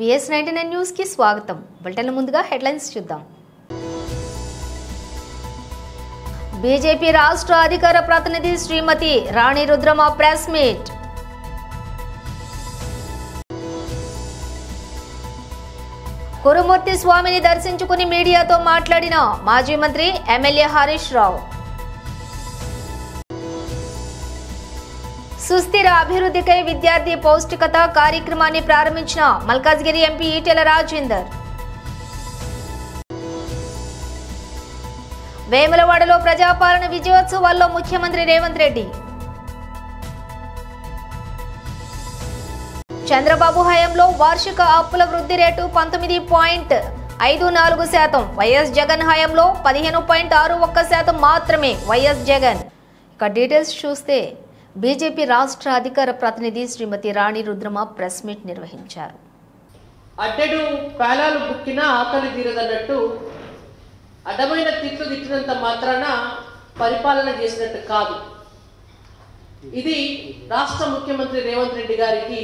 TS99 news కి స్వాగతం. Bulletin ముందుగా హెడ్లైన్స్ చూద్దాం. బీజేపీ రాష్ట్ర అధికార ప్రతినిధి శ్రీమతి రాణి రుద్రమ ప్రెస్ మీట్. కురుమూర్తి స్వామిని దర్శించుకుని మీడియాతో మాట్లాడిన మాజీ మంత్రి ఎమ్మెల్యే హరీష్ రావు. సుస్థిర అభివృద్ధికై విద్యార్థి పౌష్టికత కార్యక్రమాన్ని ప్రారంభించిన మల్కాజ్గిరి ఎంపీ ఈటెల రాజేందర్. వేములవాడలో ప్రజాపాలన విజయోత్సవాల్లో ముఖ్యమంత్రి రేవంత్ రెడ్డి. చంద్రబాబు హయాంలో వార్షిక అప్పుల వృద్ధి రేటు 19.54%. వైఎస్ జగన్ హయాంలో 15.61% మాత్రమే. వైఎస్ జగన్. ఇక డీటెయిల్స్ చూస్తే బీజేపీ రాష్ట్ర అధికార ప్రతినిధి శ్రీమతి రాణి రుద్రమ ప్రెస్ మీట్ నిర్వహించారు. అడ్డెడు పేలాలు బుక్కినా ఆకలి తీరదన్నట్టు అడ్డమైన తిట్లు తిట్టినంత మాత్రాన పరిపాలన చేసినట్టు కాదు. ఇది రాష్ట్ర ముఖ్యమంత్రి రేవంత్ రెడ్డి గారికి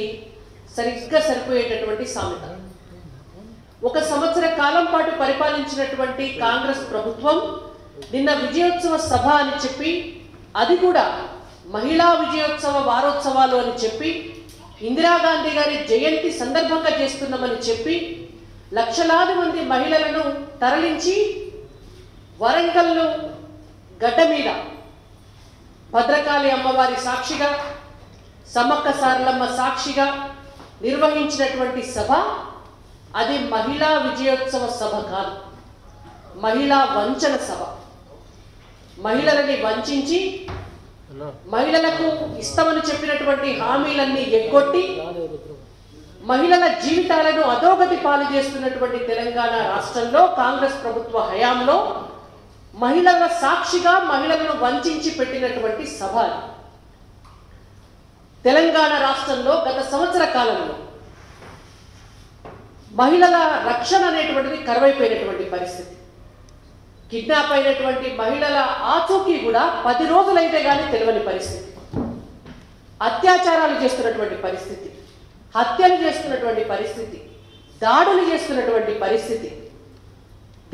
సరిగ్గా సరిపోయేటటువంటి సామెత. 1 సంవత్సర కాలం పాటు పరిపాలించినటువంటి కాంగ్రెస్ ప్రభుత్వం నిన్న విజయోత్సవ సభ అని చెప్పి, అది కూడా మహిళా విజయోత్సవ వారోత్సవాలు అని చెప్పి, ఇందిరాగాంధీ గారి జయంతి సందర్భంగా చేస్తున్నామని చెప్పి లక్షలాది మంది మహిళలను తరలించి వరంగల్లు గడ్డ మీద భద్రకాళి అమ్మవారి సాక్షిగా, సమ్మక్క సారలమ్మ సాక్షిగా నిర్వహించినటువంటి సభ అది మహిళా విజయోత్సవ సభ కాదు, మహిళా వంచన సభ. మహిళలని వంచించి మహిళలకు ఇస్తామని చెప్పినటువంటి హామీలన్నీ ఎగ్గొట్టి మహిళల జీవితాలను అధోగతి పాలు చేస్తున్నటువంటి తెలంగాణ రాష్ట్రంలో కాంగ్రెస్ ప్రభుత్వ హయాంలో మహిళల సాక్షిగా మహిళలను వంచించి పెట్టినటువంటి సభ. తెలంగాణ రాష్ట్రంలో గత సంవత్సర కాలంలో మహిళల రక్షణ అనేటువంటిది కరువైపోయినటువంటి పరిస్థితి. కిడ్నాప్ అయినటువంటి మహిళల ఆచూకీ కూడా 10 రోజులైతే కానీ తెలియని పరిస్థితి. అత్యాచారాలు చేస్తున్నటువంటి పరిస్థితి, హత్యలు చేస్తున్నటువంటి పరిస్థితి, దాడులు చేస్తున్నటువంటి పరిస్థితి.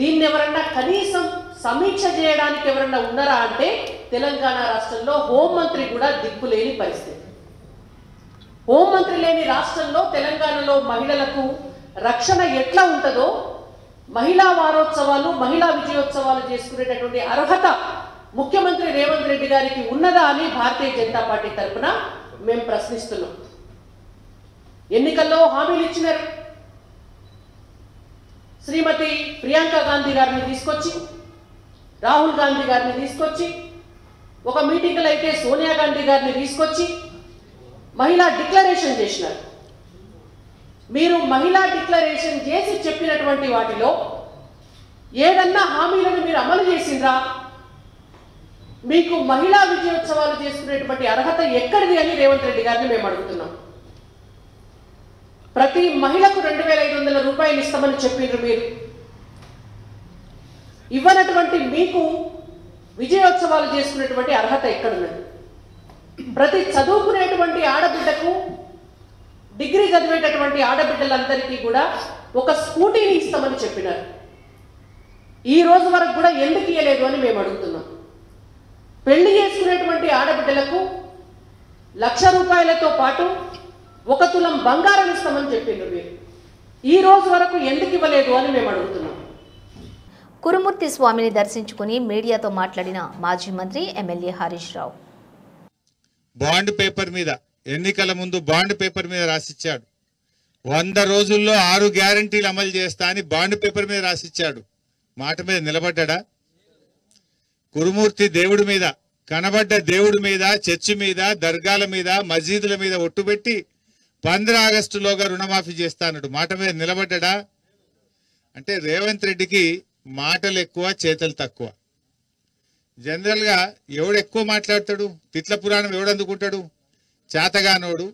దీన్ని ఎవరన్నా కనీసం సమీక్ష చేయడానికి ఎవరన్నా ఉన్నారా అంటే తెలంగాణ రాష్ట్రంలో హోంమంత్రి కూడా దిక్కులేని పరిస్థితి. హోంమంత్రి లేని రాష్ట్రంలో తెలంగాణలో మహిళలకు రక్షణ ఎట్లా ఉంటుందో, మహిళా వారోత్సవాలు మహిళా విజయోత్సవాలు చేసుకునేటటువంటి అర్హత ముఖ్యమంత్రి రేవంత్ రెడ్డి గారికి ఉన్నదా అని భారతీయ జనతా పార్టీ తరఫున మేము ప్రశ్నిస్తున్నాం. ఎన్నికల్లో హామీలు ఇచ్చినారు. శ్రీమతి ప్రియాంక గాంధీ గారిని తీసుకొచ్చి, రాహుల్ గాంధీ గారిని తీసుకొచ్చి, ఒక మీటింగ్లో అయితే సోనియా గాంధీ గారిని తీసుకొచ్చి మహిళా డిక్లరేషన్ చేసినారు. మీరు మహిళా డిక్లరేషన్ చేసి చెప్పినటువంటి వాటిలో ఏదన్నా హామీలను మీరు అమలు చేసిండ్రా? మీకు మహిళా విజయోత్సవాలు చేసుకునేటువంటి అర్హత ఎక్కడిది అని రేవంత్ రెడ్డి గారిని మేము అడుగుతున్నాం. ప్రతి మహిళకు 2500 రూపాయలు ఇస్తామని చెప్పిండ్రు. మీరు ఇవ్వనటువంటి మీకు విజయోత్సవాలు చేసుకునేటువంటి అర్హత ఎక్కడున్నది? ప్రతి చదువుకునేటువంటి ఆడబిడ్డకు, డిగ్రీ చదివేటటువంటి ఆడబిడ్డలందరికీ కూడా ఒక స్కూటీని ఇస్తామని చెప్పినారు. ఈ రోజు వరకు కూడా ఎందుకు ఇవ్వలేదు అని మేము అడుగుతున్నాం. పెళ్లి చేసుకునేటువంటి ఆడబిడ్డలకు 1,00,000 రూపాయలతో పాటు 1 తులం బంగారం ఇస్తామని చెప్పిండ్రు. మీరు ఈ రోజు వరకు ఎందుకు ఇవ్వలేదు అని మేము అడుగుతున్నాం. కురుమూర్తి స్వామిని దర్శించుకుని మీడియాతో మాట్లాడిన మాజీ మంత్రి MLA Harish Rao. Bond paper మీద, ఎన్నికల ముందు బాండ్ పేపర్ మీద రాసిచ్చాడు. 100 రోజుల్లో 6 గ్యారంటీలు అమలు చేస్తా అని బాండ్ పేపర్ మీద రాసిచ్చాడు. మాట మీద నిలబడ్డా? కురుమూర్తి దేవుడి మీద, కనబడ్డ దేవుడి మీద, చర్చి మీద, దర్గాల మీద, మసీదుల మీద ఒట్టుబెట్టి 15 ఆగస్టులోగా రుణమాఫీ చేస్తానడు. మాట మీద నిలబడ్డా? అంటే రేవంత్ రెడ్డికి మాటలు ఎక్కువ, చేతలు తక్కువ. జనరల్ గా ఎవడు ఎక్కువ మాట్లాడతాడు? తిట్ల పురాణం ఎవడు అందుకుంటాడు? చేతగానోడు,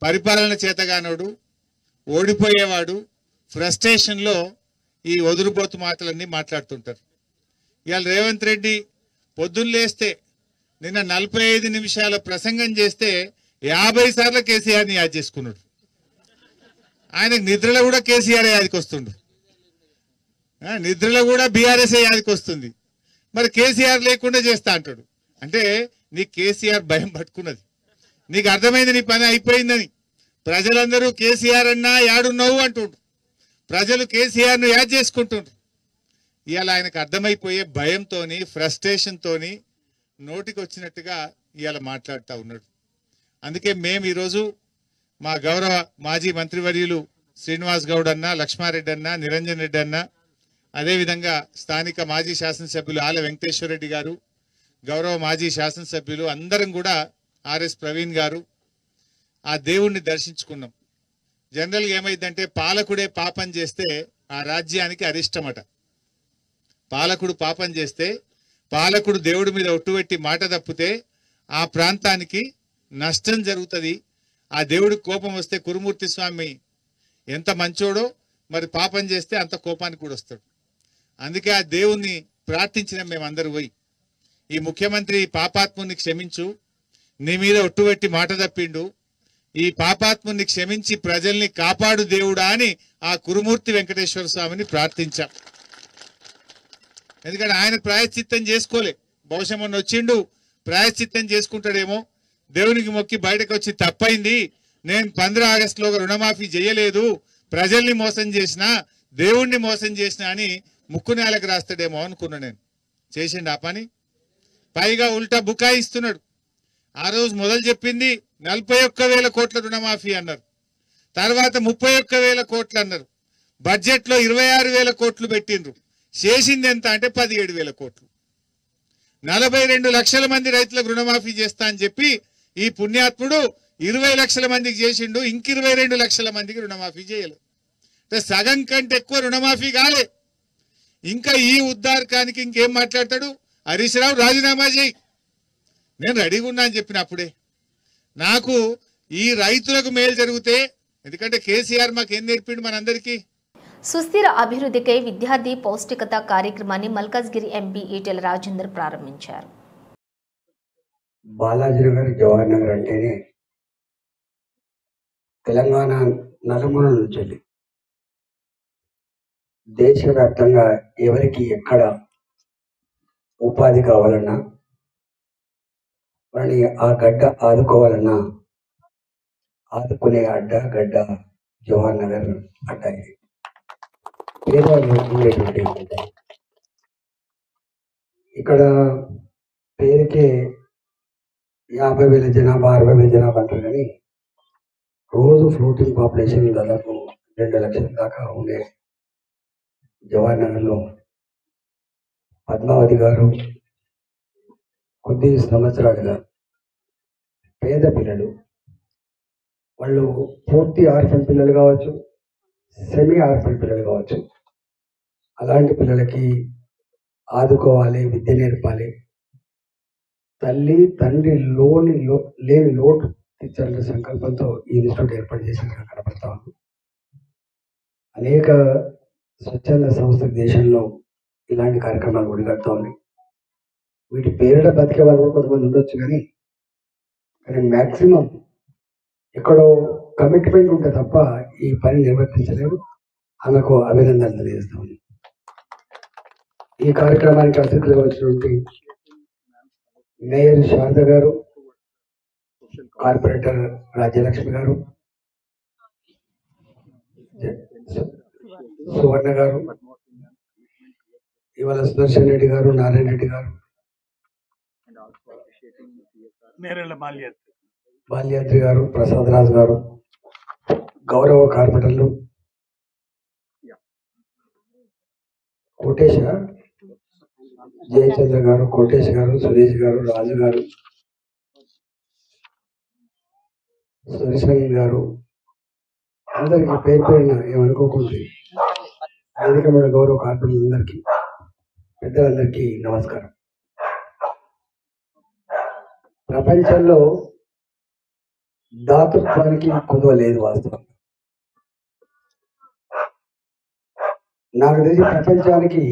పరిపాలన చేతగానోడు, ఓడిపోయేవాడు, ఫ్రస్ట్రేషన్లో ఈ వదురుబోతు మాటలన్నీ మాట్లాడుతుంటారు. ఇవాళ రేవంత్ రెడ్డి పొద్దున్న లేస్తే నిన్న 45 నిమిషాల ప్రసంగం చేస్తే 50 సార్లు కేసీఆర్ని యాద్ చేసుకున్నాడు. ఆయనకు నిద్రలో కూడా కేసీఆర్ యాదికి వస్తుండు, నిద్రలో కూడా బీఆర్ఎస్ యాదికి వస్తుంది. మరి కేసీఆర్ లేకుండా చేస్తా అంటాడు. అంటే నీకు కేసీఆర్ భయం పట్టుకున్నది, నీకు అర్థమైంది నీ పని అయిపోయిందని. ప్రజలందరూ కేసీఆర్ అన్నా యాడున్నావు అంటుండ్రు, ప్రజలు కేసీఆర్ను యాడ్ చేసుకుంటుండ్రు. ఇవాళ ఆయనకు అర్థమైపోయే భయంతోని ఫ్రస్ట్రేషన్తోని నోటికి వచ్చినట్టుగా ఇవాళ మాట్లాడుతూ ఉన్నాడు. అందుకే మేము ఈరోజు మా గౌరవ మాజీ మంత్రివర్యులు శ్రీనివాస్ గౌడ్ అన్న, లక్ష్మారెడ్డి అన్న, నిరంజన్ రెడ్డి అన్న, అదేవిధంగా స్థానిక మాజీ శాసనసభ్యులు ఆల వెంకటేశ్వర రెడ్డి గారు, గౌరవ మాజీ శాసనసభ్యులు అందరం కూడా ఆర్ఎస్ ప్రవీణ్ గారు ఆ దేవుణ్ణి దర్శించుకున్నాం. జనరల్గా ఏమైందంటే పాలకుడే పాపం చేస్తే ఆ రాజ్యానికి అరిష్టమట. పాలకుడు పాపం చేస్తే, పాలకుడు దేవుడి మీద ఒట్టుపెట్టి మాట తప్పితే ఆ ప్రాంతానికి నష్టం జరుగుతుంది. ఆ దేవుడికి కోపం వస్తే కురుమూర్తి స్వామి ఎంత మంచోడో మరి పాపం చేస్తే అంత కోపానికి కూడా వస్తాడు. అందుకే ఆ దేవుణ్ణి ప్రార్థించిన మేమందరూ పోయి, ఈ ముఖ్యమంత్రి పాపాత్ముని క్షమించు, నీ మీద ఒట్టుపెట్టి మాట తప్పిండు, ఈ పాపాత్ముని క్షమించి ప్రజల్ని కాపాడు దేవుడా అని ఆ కురుమూర్తి వెంకటేశ్వర స్వామిని ప్రార్థించాం. ఎందుకంటే ఆయన ప్రాయశ్చిత్తం చేసుకోలే, బహుశా మొన్న వచ్చిండు ప్రాయశ్చిత్తం చేసుకుంటాడేమో, దేవునికి మొక్కి బయటకు వచ్చి తప్పైంది, నేను 15 ఆగస్టులో రుణమాఫీ చేయలేదు, ప్రజల్ని మోసం చేసిన, దేవుణ్ణి మోసం చేసిన అని ముక్కు నేలకు రాస్తాడేమో అనుకున్నా. నేను చేసిండు ఆ పని. పైగా ఉల్టా బుకాయిస్తున్నాడు. ఆ రోజు మొదలు చెప్పింది 41,000 కోట్ల రుణమాఫీ అన్నారు, తర్వాత 31,000 కోట్లు అన్నారు, బడ్జెట్లో 26,000 కోట్లు పెట్టిండ్రు. చేసింది ఎంత అంటే 17,000 కోట్లు. 42 లక్షల మంది రైతులకు రుణమాఫీ చేస్తా అని చెప్పి ఈ పుణ్యాత్ముడు 20 లక్షల మందికి చేసిండు, ఇంక 22 లక్షల మందికి రుణమాఫీ చేయలేదు. అంటే సగం కంటే ఎక్కువ రుణమాఫీ కాలే. ఇంకా ఈ ఉద్దారకానికి ఇంకేం మాట్లాడతాడు? హరీష్ రావు రాజీనామా చేయి, నేను రెడీగా ఉన్నా అని చెప్పినప్పుడే. నాకు ఈ రైతులకు మేలు జరిగితే, ఎందుకంటే కేసీఆర్ మాకేం నేర్పిండు మనందరికీ, సుస్థిర అభివృద్ధికై విద్యార్థి పౌష్టికత కార్యక్రమాన్ని మల్కాజ్గిరి ఎంపీ ఈటెల రాజేందర్ ప్రారంభించారు. బాలాజీనగర్, జవహర్ నగర్ అంటేనే తెలంగాణ నలుమూల నుంచి దేశవ్యాప్తంగా ఎవరికి ఎక్కడ ఉపాధి కావాలన్నా, వాళ్ళని ఆ గడ్డ ఆదుకోవాలన్నా ఆదుకునే అడ్డ గడ్డ జవహర్ నగర్ అడ్డ. ఇది పేదవాళ్ళు ఉండేటువంటి ఉంటాయి. ఇక్కడ పేరుకే 50,000 జనాభా 60,000 జనాభా అంటారు, కానీ రోజు ఫ్లోటింగ్ పాపులేషన్ దాదాపు 2 లక్షల దాకా ఉండే జవహర్ నగర్లో పద్మావతి గారు కొద్ది సంవత్సరాలుగా పేద పిల్లలు, వాళ్ళు పూర్తి ఆర్ఫన్ పిల్లలు కావచ్చు, సెమీ ఆర్ఫన్ పిల్లలు కావచ్చు, అలాంటి పిల్లలకి ఆదుకోవాలి, విద్య నేర్పాలి, తల్లి తండ్రి లేని లోటు తీర్చాలనే సంకల్పంతో ఈ ఇన్స్టిట్యూట్ ఏర్పాటు చేసినట్టు కనపడతా ఉంది. అనేక స్వచ్ఛంద సంస్థల దేశంలో ఇలాంటి కార్యక్రమాలు ఒడిగడుతూ ఉన్నాయి. వీటి పేరిట బతికే వాళ్ళు కూడా కొంతమంది ఉండొచ్చు, కానీ మ్యాక్సిమం ఎక్కడో కమిట్మెంట్ ఉంటే తప్ప ఈ పని నిర్వర్తించలేరు. ఆమెకు అభినందనలు తెలియజేస్తాము. ఈ కార్యక్రమానికి అతిథులుగా వచ్చినటువంటి మేయర్ శారద గారు, కార్పొరేటర్ రాజ్యలక్ష్మి గారు, సువర్ణ గారు, ఇవాళ సుదర్శన్ రెడ్డి గారు, నారాయణ రెడ్డి గారు, బాల్యాద్రి గారు, ప్రసాద్ రాజు గారు, గౌరవ కార్పొరేటర్లు కోటేశ జయచంద్ర గారు, కోటేశ్ గారు, సురేష్ గారు, రాజు గారు, సురేషన్ గారు, అందరికీ పేరు పేరున ఏమనుకోకుండా వేదిక మీద గౌరవ కార్పొరేటర్లందరికీ, పెద్దలందరికీ నమస్కారం. ప్రపంచంలో దాతృత్వానికి కొదువ లేదు. వాస్తవం నాకు తెలిసి ప్రపంచానికి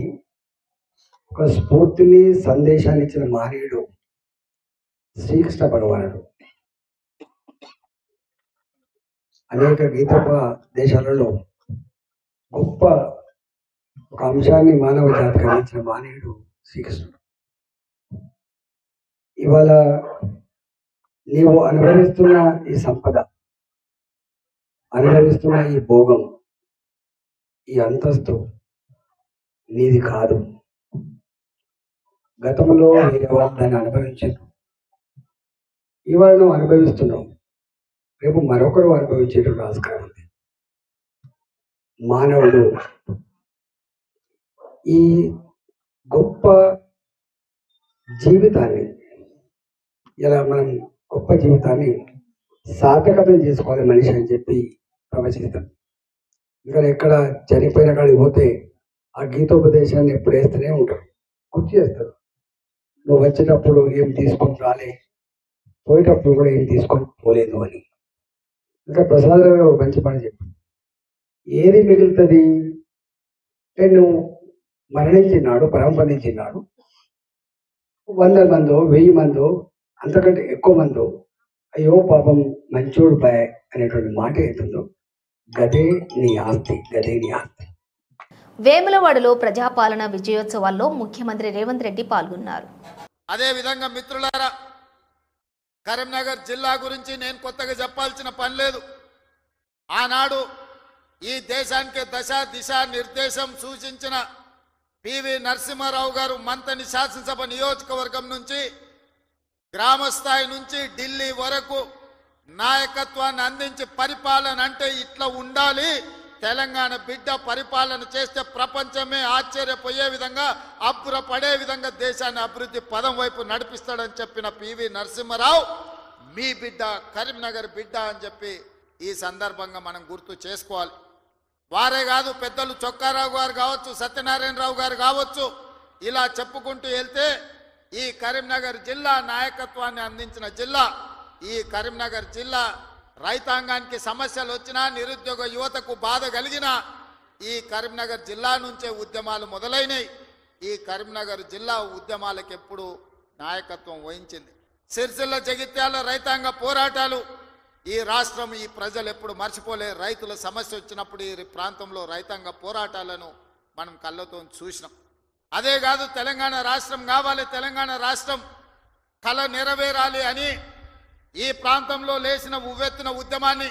ఒక స్ఫూర్తిని సందేశాన్ని ఇచ్చిన మహనీయుడు శ్రీకృష్ణ భగవానుడు. అనేక దేశాలలో గొప్ప ఒక అంశాన్ని మానవ జాతికి అందించిన మానవుడు శ్రీకృష్ణుడు. ఇవాళ నీవు అనుభవిస్తున్న ఈ సంపద, అనుభవిస్తున్న ఈ భోగం, ఈ అంతస్తు నీది కాదు. గతంలో వేరే వాళ్ళు దాన్ని అనుభవించారు. ఇవాళ నువ్వు అనుభవిస్తున్నావు, రేపు మరొకరు అనుభవించేటువంటి ఆస్కారం ఉంది. మానవుడు ఈ గొప్ప జీవితాన్ని, ఇలా మనం గొప్ప జీవితాన్ని సార్థకతం చేసుకోవాలి మనిషి అని చెప్పి ప్రవచిస్తాం. ఇంకా ఎక్కడ చనిపోయిన కాడికి పోతే ఆ గీతోపదేశాన్ని ఎప్పుడు వేస్తూనే ఉంటారు, గుర్తు చేస్తారు. నువ్వు వచ్చేటప్పుడు ఏం తీసుకొని రాలే, పోయేటప్పుడు కూడా ఏం తీసుకొని పోలేదు అని. ఇంకా ప్రసాద్ గారు ఒక మంచి పని చెప్పారు, ఏది మిగులుతుంది అంటే నువ్వు మరణించినాడు, పరంపరించినాడు, 100 మందో 1000 మందో అంతకంటే ఎక్కువ మందో అయ్యో పాపం మంచోడు బాయ్ అనేటువంటి మాట అవుతుందో గదే నీ ఆస్తి, గదే నీ ఆస్తి. వేములవాడలో ప్రజాపాలన విజయోత్సవాల్లో ముఖ్యమంత్రి రేవంత్ రెడ్డి పాల్గొన్నారు. అదేవిధంగా మిత్రులారా, కరీంనగర్ జిల్లా గురించి నేను కొత్తగా చెప్పాల్సిన పని లేదు. ఆనాడు ఈ దేశానికి దశ దిశ నిర్దేశం సూచించిన పివి నరసింహారావు గారు మంతని శాసనసభ నియోజకవర్గం నుంచి గ్రామ స్థాయి నుంచి ఢిల్లీ వరకు నాయకత్వాన్ని అందించి పరిపాలన అంటే ఇట్లా ఉండాలి, తెలంగాణ బిడ్డ పరిపాలన చేస్తే ప్రపంచమే ఆశ్చర్యపోయే విధంగా, అబ్బురపడే విధంగా దేశాన్ని అభివృద్ధి పదం వైపు నడిపిస్తాడని చెప్పిన పివి నరసింహారావు మీ బిడ్డ, కరీంనగర్ బిడ్డ అని చెప్పి ఈ సందర్భంగా మనం గుర్తు చేసుకోవాలి. వారే కాదు, పెద్దలు చొక్కారావు గారు కావచ్చు, సత్యనారాయణరావు గారు కావచ్చు, ఇలా చెప్పుకుంటూ వెళ్తే ఈ కరీంనగర్ జిల్లా నాయకత్వాన్ని అందించిన జిల్లా. ఈ కరీంనగర్ జిల్లా రైతాంగానికి సమస్యలు వచ్చినా, నిరుద్యోగ యువతకు బాధ కలిగినా ఈ కరీంనగర్ జిల్లా నుంచే ఉద్యమాలు మొదలైనవి. ఈ కరీంనగర్ జిల్లా ఉద్యమాలకు ఎప్పుడు నాయకత్వం వహించింది. సిరిసిల్ల జగిత్యాల రైతాంగ పోరాటాలు ఈ రాష్ట్రం, ఈ ప్రజలు ఎప్పుడు మర్చిపోలే. రైతుల సమస్య వచ్చినప్పుడు ఈ ప్రాంతంలో రైతాంగ పోరాటాలను మనం కళ్ళతో చూసినాం. అదే కాదు, తెలంగాణ రాష్ట్రం కావాలి, తెలంగాణ రాష్ట్రం కళ నెరవేరాలి అని ఈ ప్రాంతంలో లేచిన ఉవ్వెత్తున ఉద్యమాన్ని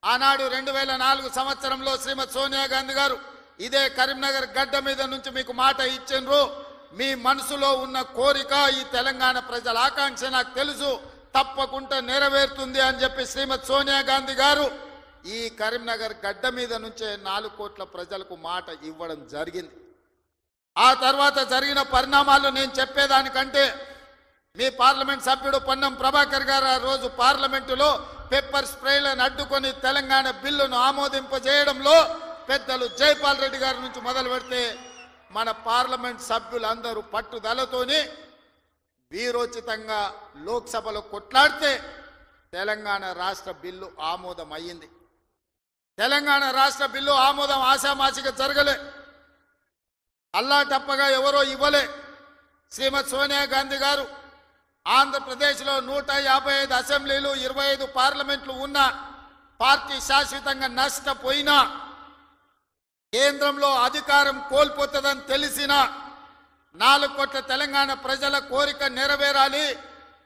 ఆనాడు 2004 సంవత్సరంలో శ్రీమతి సోనియా గాంధీ గారు ఇదే కరీంనగర్ గడ్డ మీద నుంచి మీకు మాట ఇచ్చిండ్రు, మీ మనసులో ఉన్న కోరిక, ఈ తెలంగాణ ప్రజల ఆకాంక్ష నాకు తెలుసు, తప్పకుండా నెరవేరుతుంది అని చెప్పి శ్రీమతి సోనియా గాంధీ గారు ఈ కరీంనగర్ గడ్డ మీద నుంచే 4 కోట్ల ప్రజలకు మాట ఇవ్వడం జరిగింది. ఆ తర్వాత జరిగిన పరిణామాలు నేను చెప్పేదానికంటే మీ పార్లమెంట్ సభ్యుడు పొన్నం ప్రభాకర్ గారు ఆ రోజు పార్లమెంటులో పెప్పర్ స్ప్రేలను అడ్డుకొని తెలంగాణ బిల్లును ఆమోదింపజేయడంలో పెద్దలు జైపాల్ రెడ్డి గారి నుంచి మొదలు పెడితే మన పార్లమెంట్ సభ్యులందరూ పట్టుదలతోని వీరోచితంగా లోక్సభలో కొట్లాడితే తెలంగాణ రాష్ట్ర బిల్లు ఆమోదం అయ్యింది. తెలంగాణ రాష్ట్ర బిల్లు ఆమోదం ఆశామాసిగా జరగలే, అల్లాటప్పగా ఎవరో ఇవ్వలే. శ్రీమతి సోనియా గాంధీ గారు ఆంధ్రప్రదేశ్లో 155 అసెంబ్లీలు 25 పార్లమెంట్లు ఉన్న పార్టీ శాశ్వతంగా నష్టపోయినా, కేంద్రంలో అధికారం కోల్పోతుందని తెలిసిన 4 కోట్ల తెలంగాణ ప్రజల కోరిక నెరవేరాలి,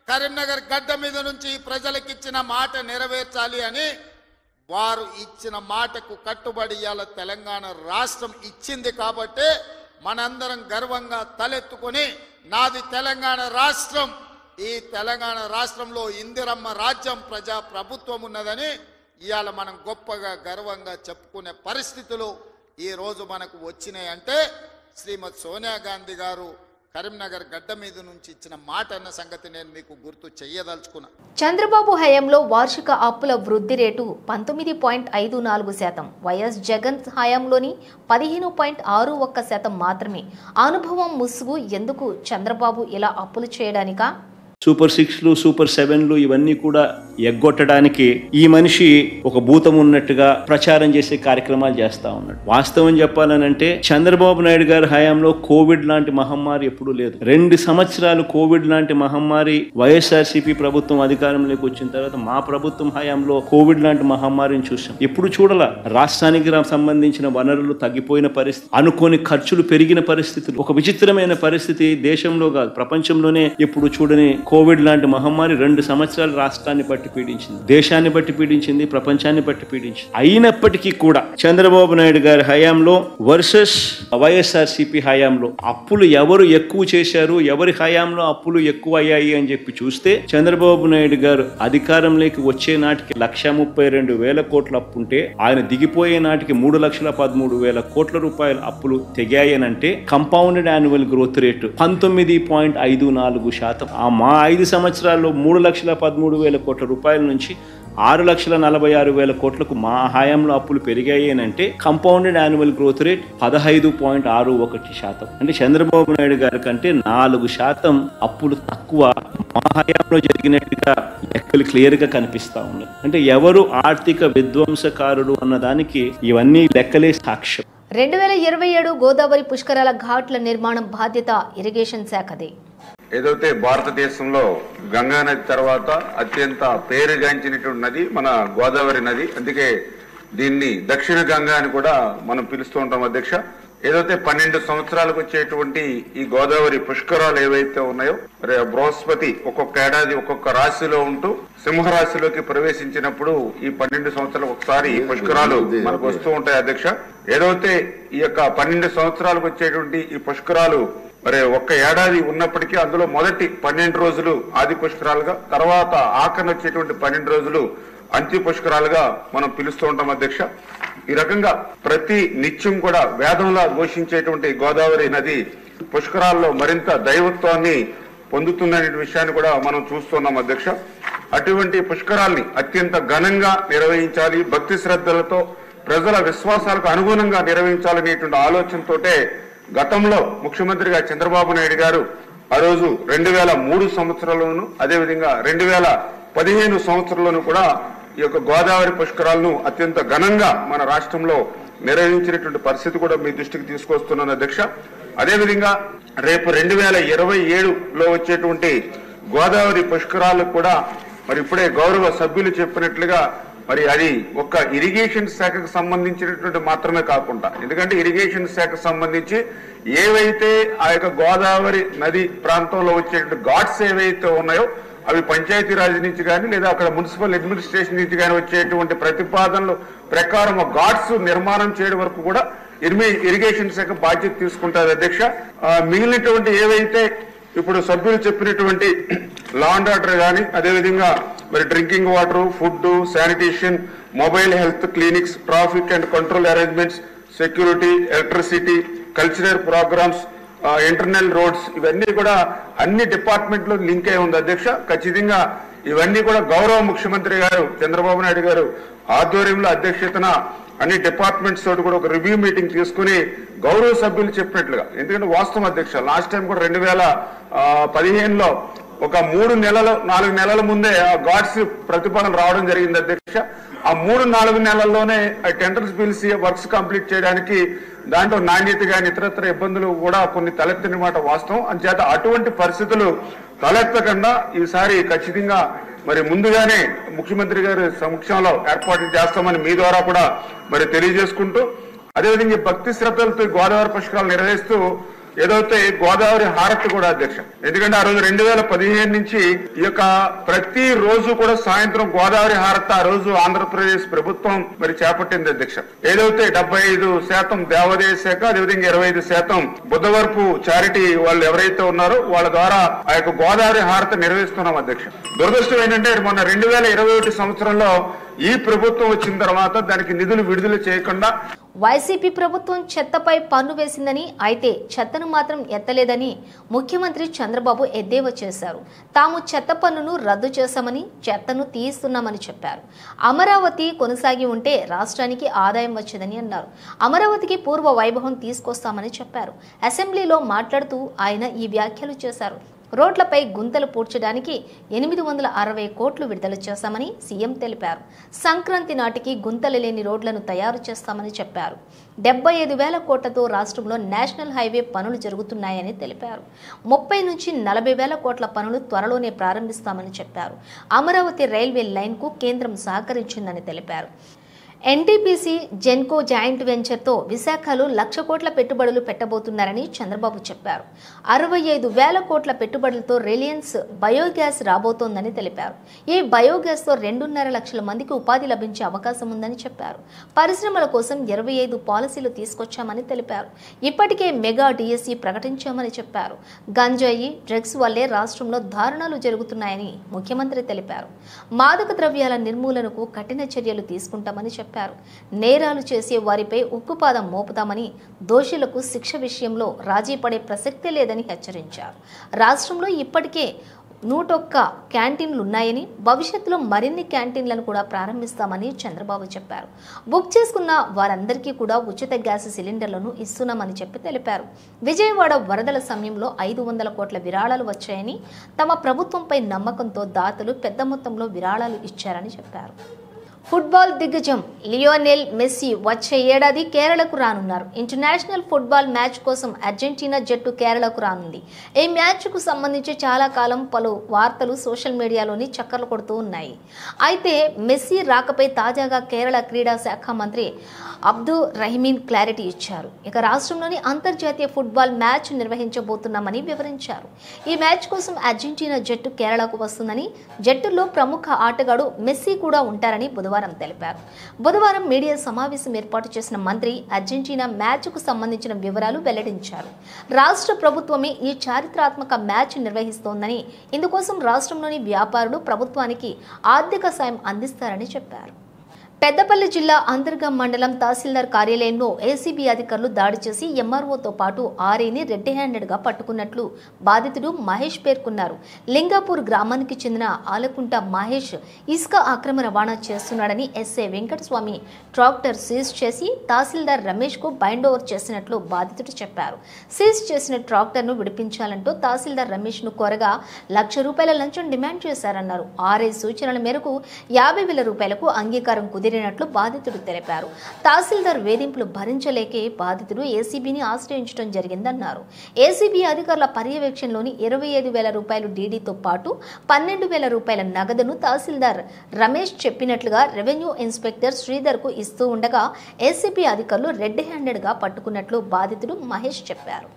కరీంనగర్ గడ్డ మీద నుంచి ప్రజలకు ఇచ్చిన మాట నెరవేర్చాలి అని వారు ఇచ్చిన మాటకు కట్టుబడి ఇవాళ తెలంగాణ రాష్ట్రం ఇచ్చింది. కాబట్టి మనందరం గర్వంగా తలెత్తుకొని నాది తెలంగాణ రాష్ట్రం, ఈ తెలంగాణ రాష్ట్రంలో ఇందిరమ్మ రాజ్యం, ప్రజా ప్రభుత్వం ఉన్నదని ఇవాళ మనం గొప్పగా గర్వంగా చెప్పుకునే పరిస్థితులు ఈ రోజు మనకు వచ్చినాయి. అంటే శ్రీమతి సోనియా గాంధీ గారు కరీంనగర్ గడ్డ మీద నుంచి ఇచ్చిన మాట అన్న సంగతి నేను మీకు గుర్తు చెయ్యదలుచుకున్నా. చంద్రబాబు హయాంలో వార్షిక అప్పుల వృద్ధి రేటు 19.54%, వైఎస్ జగన్ హయాంలోని 15.61% మాత్రమే. అనుభవం ముసుగు ఎందుకు? చంద్రబాబు ఇలా అప్పులు చేయడానికా? సూపర్ 6లు సూపర్ 7లు ఇవన్నీ కూడా ఎగ్గొట్టడానికి ఈ మనిషి ఒక భూతం ఉన్నట్టుగా ప్రచారం చేసే కార్యక్రమాలు చేస్తా ఉన్నాడు. వాస్తవం చెప్పాలనంటే చంద్రబాబు నాయుడు గారి హయాంలో కోవిడ్ లాంటి మహమ్మారి ఎప్పుడూ లేదు. 2 సంవత్సరాలు కోవిడ్ లాంటి మహమ్మారి వైఎస్ఆర్సీపీ ప్రభుత్వం అధికారంలోకి వచ్చిన తర్వాత మా ప్రభుత్వం హయాంలో కోవిడ్ లాంటి మహమ్మారిని చూసాం. ఎప్పుడు చూడాల. రాష్ట్రానికి సంబంధించిన వనరులు తగ్గిపోయిన పరిస్థితి, అనుకోని ఖర్చులు పెరిగిన పరిస్థితులు, ఒక విచిత్రమైన పరిస్థితి దేశంలో కాదు ప్రపంచంలోనే ఎప్పుడు చూడని కోవిడ్ లాంటి మహమ్మారి 2 సంవత్సరాలు రాష్ట్రాన్ని బట్టి పీడించింది, దేశాన్ని బట్టి పీడించింది, ప్రపంచాన్ని బట్టి పీడించింది. అయినప్పటికీ కూడా చంద్రబాబు నాయుడు గారి హయాంలో వర్సెస్ వైఎస్ఆర్సీపీ హయాంలో అప్పులు ఎవరు ఎక్కువ చేశారు, ఎవరి హయాంలో అప్పులు ఎక్కువ అయ్యాయి అని చెప్పి చూస్తే చంద్రబాబు నాయుడు గారు అధికారంలోకి వచ్చే నాటికి 1,32,000 కోట్ల అప్పు ఉంటే ఆయన దిగిపోయే నాటికి 3,13,000 కోట్ల రూపాయల అప్పులు తెగాయనంటే కంపౌండెడ్ యాన్యువల్ గ్రోత్ రేటు 19.54%. మా 5 సంవత్సరాల్లో 3,13,000 కోట్ల రూపాయల నుంచి 6,46,000 కోట్లకు మా హయాంలో అప్పులు పెరిగాయి అంటే కంపౌండెడ్ యాన్యువల్ గ్రోత్ రేట్ 15.61%. అంటే చంద్రబాబు నాయుడు గారి కంటే 4% అప్పులు తక్కువ మా హయాంలో జరిగినట్టుగా లెక్కలు క్లియర్ గా కనిపిస్తా ఉన్నాయి. అంటే ఎవరు ఆర్థిక విధ్వంసకారుడు అన్నదానికి ఇవన్నీ లెక్కలే సాక్ష్యం. 2027 గోదావరి పుష్కరాల ఘాట్ల నిర్మాణం బాధ్యత ఇరిగేషన్ శాఖదే. ఏదైతే భారతదేశంలో గంగా నది తర్వాత అత్యంత పేరుగాంచినటువంటి నది మన గోదావరి నది. అందుకే దీన్ని దక్షిణ గంగా అని కూడా మనం పిలుస్తూ ఉంటాం అధ్యక్ష. ఏదైతే 12 సంవత్సరాలకు వచ్చేటువంటి ఈ గోదావరి పుష్కరాలు ఏవైతే ఉన్నాయో, మరి బృహస్పతి ఒక్కొక్క ఏడాది ఒక్కొక్క రాశిలో ఉంటూ సింహరాశిలోకి ప్రవేశించినప్పుడు ఈ 12 సంవత్సరాలకు ఒకసారి పుష్కరాలు మనకు వస్తూ ఉంటాయి అధ్యక్ష. ఏదైతే ఈ యొక్క 12 సంవత్సరాలకు వచ్చేటువంటి ఈ పుష్కరాలు మరి ఒక్క ఏడాది ఉన్నప్పటికీ అందులో మొదటి 12 రోజులు ఆది పుష్కరాలుగా, తర్వాత ఆఖరణ వచ్చేటువంటి 12 రోజులు అంత్య పుష్కరాలుగా మనం పిలుస్తూ ఉంటాం అధ్యక్ష. ఈ రకంగా ప్రతి నిత్యం కూడా వేదంలా ఘోషించేటువంటి గోదావరి నది పుష్కరాల్లో మరింత దైవత్వాన్ని పొందుతుందనే విషయాన్ని కూడా మనం చూస్తున్నాం అధ్యక్ష. అటువంటి పుష్కరాల్ని అత్యంత ఘనంగా నిర్వహించాలి, భక్తి శ్రద్ధలతో ప్రజల విశ్వాసాలకు అనుగుణంగా నిర్వహించాలనేటువంటి ఆలోచనతోటే గతంలో ముఖ్యమంత్రిగా చంద్రబాబు నాయుడు గారు ఆ రోజు 2003 సంవత్సరంలోను అదేవిధంగా 2015 సంవత్సరంలోను కూడా ఈ యొక్క గోదావరి పుష్కరాలను అత్యంత ఘనంగా మన రాష్ట్రంలో నిర్వహించినటువంటి పరిస్థితి కూడా మీ దృష్టికి తీసుకొస్తున్నాను అధ్యక్ష. అదేవిధంగా రేపు 2027లో వచ్చేటువంటి గోదావరి పుష్కరాలకు కూడా మరి ఇప్పుడే గౌరవ సభ్యులు చెప్పినట్లుగా మరి అది ఒక్క ఇరిగేషన్ శాఖకు సంబంధించినటువంటి మాత్రమే కాకుండా, ఎందుకంటే ఇరిగేషన్ శాఖకు సంబంధించి ఏవైతే ఆ యొక్క గోదావరి నది ప్రాంతంలో వచ్చేటువంటి ఘాట్స్ ఏవైతే ఉన్నాయో అవి పంచాయతీరాజ్ నుంచి కానీ లేదా అక్కడ మున్సిపల్ అడ్మినిస్ట్రేషన్ నుంచి కానీ వచ్చేటువంటి ప్రతిపాదనలు ప్రకారం ఘాట్స్ నిర్మాణం చేయడం వరకు కూడా ఇరిగేషన్ శాఖ బాధ్యత తీసుకుంటారు అధ్యక్ష. మిగిలినటువంటి ఏవైతే ఇప్పుడు సభ్యులు చెప్పినటువంటి లా అండ్ ఆర్డర్ కానీ, అదేవిధంగా మరి drinking water, food, sanitation, mobile health clinics, traffic and control arrangements, security, electricity, cultural programmes, internal roads, ఇవన్నీ కూడా అన్ని డిపార్ట్మెంట్లో లింక్ అయి ఉంది అధ్యక్ష. ఖచ్చితంగా ఇవన్నీ కూడా గౌరవ ముఖ్యమంత్రి గారు చంద్రబాబు నాయుడు గారు ఆధ్వర్యంలో అధ్యక్షతన అన్ని డిపార్ట్మెంట్స్ తోటి కూడా ఒక రివ్యూ మీటింగ్ తీసుకుని గౌరవ సభ్యులు చెప్పినట్లుగా, ఎందుకంటే వాస్తవం అధ్యక్ష లాస్ట్ టైం కూడా 2015లో ఒక 4 నెలల ముందే ఆ ఘాట్స్ ప్రతిపాదన రావడం జరిగింది అధ్యక్ష. ఆ 3-4 నెలల్లోనే టెండర్స్ పిలిచి వర్క్స్ కంప్లీట్ చేయడానికి దాంట్లో నాణ్యత కానీ ఇతరత్ర ఇబ్బందులు కూడా కొన్ని తలెత్తిన మాట వాస్తవం. అంచేత అటువంటి పరిస్థితులు తలెత్తకుండా ఈసారి ఖచ్చితంగా మరి ముందుగానే ముఖ్యమంత్రి గారి సమక్షంలో ఏర్పాట్లు చేస్తామని మీ ద్వారా కూడా మరి తెలియజేసుకుంటూ, అదేవిధంగా భక్తి శ్రద్ధలతో గోదావరి పుష్కరాలు నిర్వహిస్తూ ఏదైతే గోదావరి హారతి కూడా అధ్యక్ష, ఎందుకంటే ఆ రోజు 2015 నుంచి ఈ యొక్క ప్రతి రోజు కూడా సాయంత్రం గోదావరి హారతి ఆ రోజు ఆంధ్రప్రదేశ్ ప్రభుత్వం మరి చేపట్టింది అధ్యక్ష. ఏదైతే 75% దేవాదాయ శాఖ, అదేవిధంగా 25% బుద్ధవరపు చారిటీ వాళ్ళు ఎవరైతే ఉన్నారో వాళ్ళ ద్వారా ఆ యొక్క గోదావరి హారతి నిర్వహిస్తున్నాం అధ్యక్ష. దురదృష్టం ఏంటంటే మొన్న 2021 సంవత్సరంలో ఈ ప్రభుత్వం వచ్చిన తర్వాత దానికి నిధులు విడుదల చేయకుండా వైసీపీ ప్రభుత్వం చెత్తపై పన్ను వేసిందని, అయితే చెత్తను మాత్రం ఎత్తలేదని ముఖ్యమంత్రి చంద్రబాబు ఎద్దేవా చేశారు. తాము చెత్త పన్నును రద్దు చేశామని, చెత్తను తీయిస్తున్నామని చెప్పారు. అమరావతి కొనసాగి ఉంటే రాష్ట్రానికి ఆదాయం వచ్చేదని అన్నారు. అమరావతికి పూర్వ వైభవం తీసుకొస్తామని చెప్పారు. అసెంబ్లీలో మాట్లాడుతూ ఆయన ఈ వ్యాఖ్యలు చేశారు. రోడ్లపై గుంతలు పూడ్చడానికి 860 కోట్లు విడుదల చేశామని సీఎం తెలిపారు. సంక్రాంతి నాటికి గుంతలు లేని రోడ్లను తయారు చేస్తామని చెప్పారు. 75,000 కోట్లతో రాష్ట్రంలో నేషనల్ హైవే పనులు జరుగుతున్నాయని తెలిపారు. 30 నుంచి 40,000 కోట్ల పనులు త్వరలోనే ప్రారంభిస్తామని చెప్పారు. అమరావతి రైల్వే లైన్కు కేంద్రం సహకరించిందని తెలిపారు. ఎన్టీపీసీ జెన్కో జాయింట్ వెంచర్తో విశాఖలో 1,00,000 కోట్ల పెట్టుబడులు పెట్టబోతున్నారని చంద్రబాబు చెప్పారు. 65,000 కోట్ల పెట్టుబడులతో రిలయన్స్ బయోగ్యాస్ రాబోతోందని తెలిపారు. ఈ బయోగ్యాస్తో 2.5 లక్షల మందికి ఉపాధి లభించే అవకాశం ఉందని చెప్పారు. పరిశ్రమల కోసం 25 పాలసీలు తీసుకొచ్చామని తెలిపారు. ఇప్పటికే మెగా డిఎస్సి ప్రకటించామని చెప్పారు. గంజాయి, డ్రగ్స్ వల్లే రాష్ట్రంలో దారుణాలు జరుగుతున్నాయని ముఖ్యమంత్రి తెలిపారు. మాదక ద్రవ్యాల నిర్మూలనకు కఠిన చర్యలు తీసుకుంటామని చెప్పారు. నేరాలు చేసే వారిపై ఉక్కుపాదం మోపుతామని, దోషులకు శిక్ష విషయంలో రాజీ పడే ప్రసక్తే లేదని హెచ్చరించారు. రాష్ట్రంలో ఇప్పటికే 101 క్యాంటీన్లు ఉన్నాయని, భవిష్యత్తులో మరిన్ని క్యాంటీన్లను కూడా ప్రారంభిస్తామని చంద్రబాబు చెప్పారు. బుక్ చేసుకున్న వారందరికీ కూడా ఉచిత గ్యాస్ సిలిండర్లను ఇస్తున్నామని చెప్పి తెలిపారు. విజయవాడ వరదల సమయంలో 500 కోట్ల విరాళాలు వచ్చాయని, తమ ప్రభుత్వంపై నమ్మకంతో దాతలు పెద్ద మొత్తంలో విరాళాలు ఇచ్చారని చెప్పారు. ఫుట్బాల్ దిగ్గజం లియోనెల్ మెస్సీ వచ్చే ఏడాది కేరళకు రానున్నారు. ఇంటర్నేషనల్ ఫుట్బాల్ మ్యాచ్ కోసం అర్జెంటీనా జట్టు కేరళకు రానుంది. ఈ మ్యాచ్కు సంబంధించి చాలా కాలం పలు వార్తలు సోషల్ మీడియాలోని చక్కర్లు కొడుతూ ఉన్నాయి. అయితే మెస్సీ రాకపై తాజాగా కేరళ క్రీడా శాఖ మంత్రి అబ్దుల్ రహీమీన్ క్లారిటీ ఇచ్చారు. ఇక రాష్ట్రంలోని అంతర్జాతీయ ఫుట్బాల్ మ్యాచ్ నిర్వహించబోతున్నామని వివరించారు. ఈ మ్యాచ్ కోసం అర్జెంటీనా జట్టు కేరళకు వస్తుందని, జట్టులో ప్రముఖ ఆటగాడు మెస్సీ కూడా ఉంటారని బుధవారం తెలిపారు. బుధవారం మీడియా సమావేశం ఏర్పాటు చేసిన మంత్రి అర్జెంటీనా మ్యాచ్కు సంబంధించిన వివరాలు వెల్లడించారు. రాష్ట్ర ప్రభుత్వమే ఈ చారిత్రాత్మక మ్యాచ్ నిర్వహిస్తోందని, ఇందుకోసం రాష్ట్రంలోని వ్యాపారులు ప్రభుత్వానికి ఆర్థిక సాయం అందిస్తారని చెప్పారు. పెద్దపల్లి జిల్లా అంతర్గం మండలం తహసీల్దార్ కార్యాలయంలో ఏసీబీ అధికారులు దాడి చేసి ఎంఆర్ఓతో పాటు ఆర్ఐని రెడ్ హ్యాండెడ్గా పట్టుకున్నట్లు బాధితుడు మహేష్ పేర్కొన్నారు. లింగాపూర్ గ్రామానికి చెందిన ఆలకుంట మహేష్ ఇసుక అక్రమ రవాణా చేస్తున్నాడని ఎస్ఐ వెంకటస్వామి ట్రాక్టర్ సీజ్ చేసి తహసీల్దార్ రమేష్కు బైండ్ ఓవర్ చేసినట్లు బాధితుడు చెప్పారు. సీజ్ చేసిన ట్రాక్టర్ను విడిపించాలంటూ తహసీల్దార్ రమేష్ను కోరగా ₹1,00,000 లంచం డిమాండ్ చేశారన్నారు. ఆర్ఐ సూచనల మేరకు ₹50,000 అంగీకారం కుదిరినట్లు బాధితుడు తెలిపారు. తహసీల్దార్ వేధింపులు భరించలేకే బాధితుడు ఏసీబీని ఆశ్రయించడం జరిగిందన్నారు. ఏసీబీ అధికారుల పర్యవేక్షణలోని ₹25,000 డీడీతో పాటు ₹12,000 నగదును తహసీల్దార్ రమేష్ చెప్పినట్లుగా రెవెన్యూ ఇన్స్పెక్టర్ శ్రీధర్కు ఇస్తూ ఉండగా ఏసీబీ అధికారులు రెడ్ హ్యాండెడ్గా పట్టుకున్నట్లు బాధితుడు మహేష్ చెప్పారు.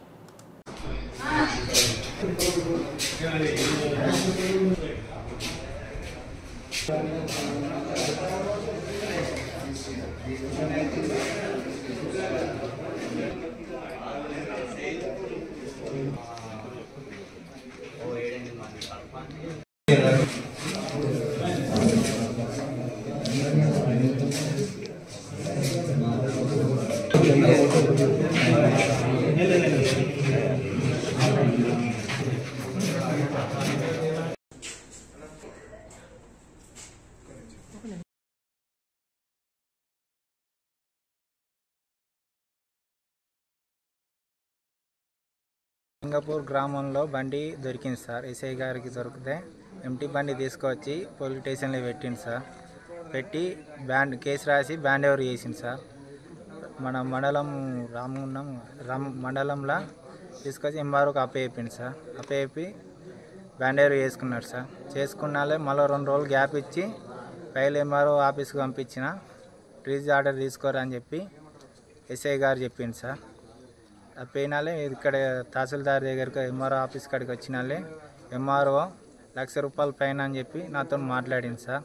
లింగపూర్ గ్రామంలో బండి దొరికింది సార్. ఎస్ఐ గారికి దొరికితే ఎంటీ బండి తీసుకొచ్చి పోలీస్ స్టేషన్లో పెట్టింది సార్. పెట్టి కేసు రాసి బ్యాండ్ ఓవర్ చేసింది సార్. మన మండలం మండలంలో తీసుకొచ్చి ఎంఆర్ఓకి అప్పచెప్పింది సార్. అప్పచెప్పి బ్యాండ్ ఓవర్ చేసుకున్నారు సార్. చేసుకున్నాలే మళ్ళీ 2 రోజులు గ్యాప్ ఇచ్చి ఫైల్ ఎంఆర్ఓ ఆఫీస్కి పంపించిన రిలీజ్ ఆర్డర్ తీసుకోరా అని చెప్పి ఎస్ఐ గారు చెప్పింది సార్. పోయినాలే ఇక్కడ తహసీల్దార్ దగ్గరికి ఎంఆర్ఓ ఆఫీస్ కాడికి వచ్చినాలే ఎంఆర్ఓ ₹1,00,000 పైన అని చెప్పి నాతో మాట్లాడింది సార్.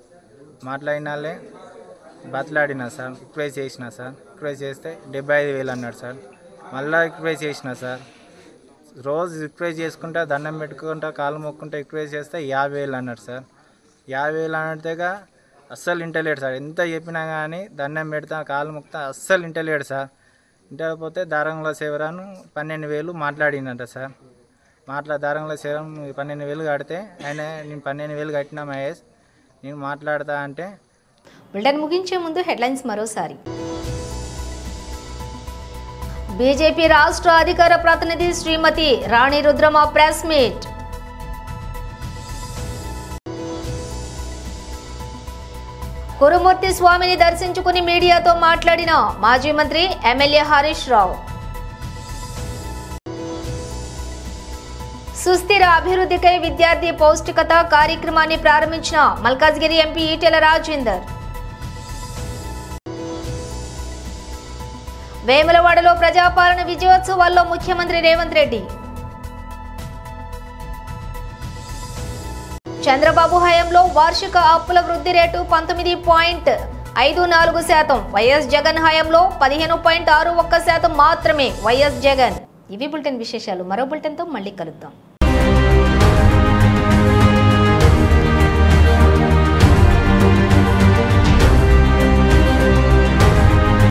మాట్లాడినాలే బతలాడినా సార్. రిక్వెస్ట్ చేసిన సార్. రిక్వెస్ట్ చేస్తే 75,000 అన్నాడు సార్. మళ్ళీ రిక్వెస్ట్ చేసిన సార్. రోజు రిక్వెస్ట్ చేసుకుంటా దండం పెట్టుకుంటా కాలు మొక్కుంటా రిక్వెస్ట్ చేస్తే 50,000 అన్నాడు సార్. 50,000 అన్నట్టుగా అస్సలు ఇంటలేడు సార్. ఎంత చెప్పినా కానీ దండం పెడతా కాలు మొక్తా అస్సలు ఇంటలేడు సార్. ఇంటకపోతే దారంలో శివరాను 12,000 మాట్లాడినట సార్. దారంలో శివరం 12,000 కడితే ఆయన నేను 12,000 కట్టినా మహేష్ నేను మాట్లాడతా అంటే. బులెటిన్ ముగించే ముందు హెడ్లైన్స్ మరోసారి. బీజేపీ రాష్ట్ర అధికార ప్రతినిధి శ్రీమతి రాణి రుద్రమ ప్రెస్ మీట్. కురుమూర్తి స్వామిని దర్శించుకుని మీడియాతో మాట్లాడిన మాజీ మంత్రి ఎమ్మెల్యే హరీష్ రావు. సుస్థిర అభివృద్ధికై విద్యార్థి పౌష్టికత కార్యక్రమాన్ని ప్రారంభించిన మల్కాజ్గిరి ఎంపీ ఈటెల రాజేందర్. వేములవాడలో ప్రజాపాలన విజయోత్సవాల్లో ముఖ్యమంత్రి రేవంత్ రెడ్డి. చంద్రబాబు హయాంలో వార్షిక అప్పుల వృద్ధి రేటు 19.54%. వైఎస్ జగన్ హయాంలో 15.61% మాత్రమే. వైఎస్ జగన్. ఇవి బులెటిన్ విశేషాలు. మరో బులెటిన్తో మళ్ళీ కలుద్దాం.